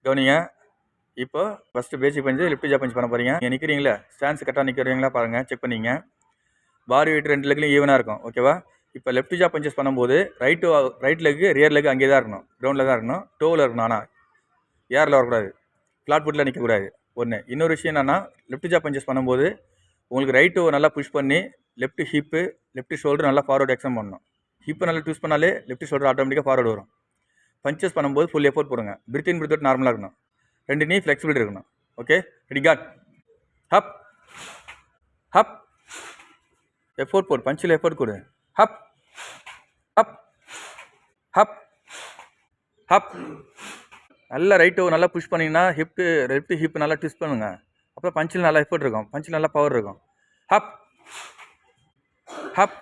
கவனிங்க. இப்போ first basic பஞ்சு, லிஃப்ட் ஜா பஞ்ச் பண்ண போகிறீங்க. நீங்கள் நிற்கிறீங்களா, ஸ்டான்ஸ் கரெக்டாக நிற்கிறீங்களா பாருங்கள், செக் பண்ணிங்க. பாடி வெயிட் 2 லெக்லையும் ஈவனாக இருக்கும். ஓகேவா? இப்போ லெஃப்ட் ஜா பஞ்சஸ் பண்ணும்போது ரைட் லெக் ரியர் லெக் அங்கே தான் இருக்கணும், கிரவுண்டில் தான் இருக்கணும், டோவில் இருக்கணும். ஆனால் ஏரில் வரக்கூடாது, ஃப்ளாட் ஃபுட்டில் நிற்கக்கூடாது. ஒன்று. இன்னொரு விஷயம் என்னென்னா, லெஃப்ட் ஜா பஞ்சஸ் பண்ணும்போது உங்களுக்கு ரைட் டோ நல்லா புஷ் பண்ணி லெஃப்ட் ஹிப்பு லெஃப்ட் ஷோல்டர் நல்லா ஃபார்வர்டு எக்ஸ்டெண்ட் பண்ணணும். ஹிப்பு நல்லா ட்விஸ்ட் பண்ணாலே லெஃப்ட் ஷோல்டர் ஆட்டோமேட்டிக்காக ஃபார்வர்டு வரும். பஞ்சஸ் பண்ணும்போது ஃபுல் எஃபோர்ட் போடுங்க. பிரித் இன் பிரித் அவுட் நார்மலாக இருக்கணும். 2 நீ ஃப்ளெக்சிபிலிட்டி இருக்கணும். ஓகே, ரெடி காட். ஹப் ஹப், எஃபோர்ட் போடு, பஞ்சில் எஃபோர்ட் கொடு. Hup hup hup hup. நல்லா ரைட்டு நல்லா புஷ் பண்ணிங்கன்னா லெஃப்ட் ஹிப் நல்லா ட்விஸ்ட் பண்ணுங்க. அப்புறம் பஞ்சில் நல்லா எஃபோர்ட் இருக்கும், பஞ்சில் நல்லா பவர் இருக்கும். Hub hup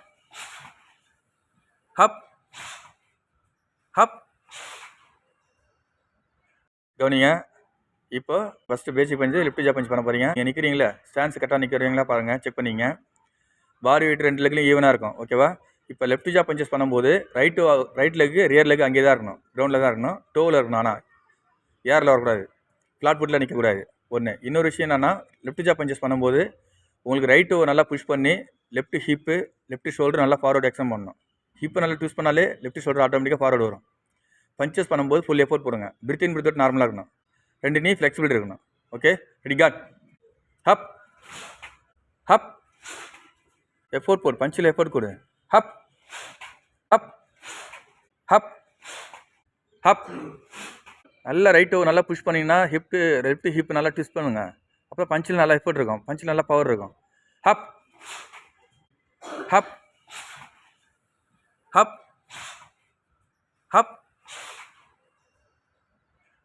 hup hub. கவனிங்க. இப்போ ஃபஸ்ட்டு பேசிக் பஞ்சு, லிஃப்ட் ஜா பஞ்ச் பண்ண போகிறீங்க. நீங்கள் நிற்கிறீங்களா, ஸ்டான்ஸ் கரெக்டாக நிற்கிறீங்களா பாருங்கள், செக் பண்ணிங்க. பாடி வெயிட் 2 லெக்லையும் ஈவனாக இருக்கும். ஓகேவா? இப்போ லெஃப்ட் ஜா பஞ்சஸ் பண்ணும்போது ரைட் லெக் ரியர் லெக் அங்கே தான் இருக்கணும், கிரவுண்டில் தான் இருக்கணும், டோவில் இருக்கணும். ஆனால் ஏரில் வரக்கூடாது, ஃப்ளாட் ஃபுட்டில் நிற்கக்கூடாது. ஒன்று. இன்னொரு விஷயம் என்னென்னா, லெஃப்ட் ஜா பஞ்சஸ் பண்ணும்போது உங்களுக்கு ரைட் டோ நல்லா புஷ் பண்ணி லெஃப்ட் ஹிப்பு லெஃப்ட் ஷோல்டர் நல்லா ஃபார்வர்டு எக்ஸ்டெண்ட் பண்ணணும். ஹிப்பு நல்லா ட்விஸ்ட் பண்ணாலே லெஃப்ட் ஷோல்டர் ஆட்டோமேட்டிக்காக ஃபார்வர்டு வரும். பஞ்சஸ் பண்ணும்போது ஃபுல் எஃபோர்ட் போடுங்க. பிரித் இன் பிரித் அவுட் நார்மலாக இருக்கணும். 2 நீ ஃப்ளெக்சிபிலிட்டி இருக்கணும். ஓகே, ரெடி காட். ஹப் ஹப், எஃபோர்ட் போடு, பஞ்சில் எஃபோர்ட் கொடு. Hup hup hup hup. நல்லா ரைட் டோ நல்லா புஷ் பண்ணிங்கன்னா லெஃப்ட் ஹிப் நல்லா ட்விஸ்ட் பண்ணுங்க. அப்புறம் பஞ்சில் நல்லா எஃபோர்ட் இருக்கும், பஞ்சில் நல்லா பவர் இருக்கும். Hub hup hup hub.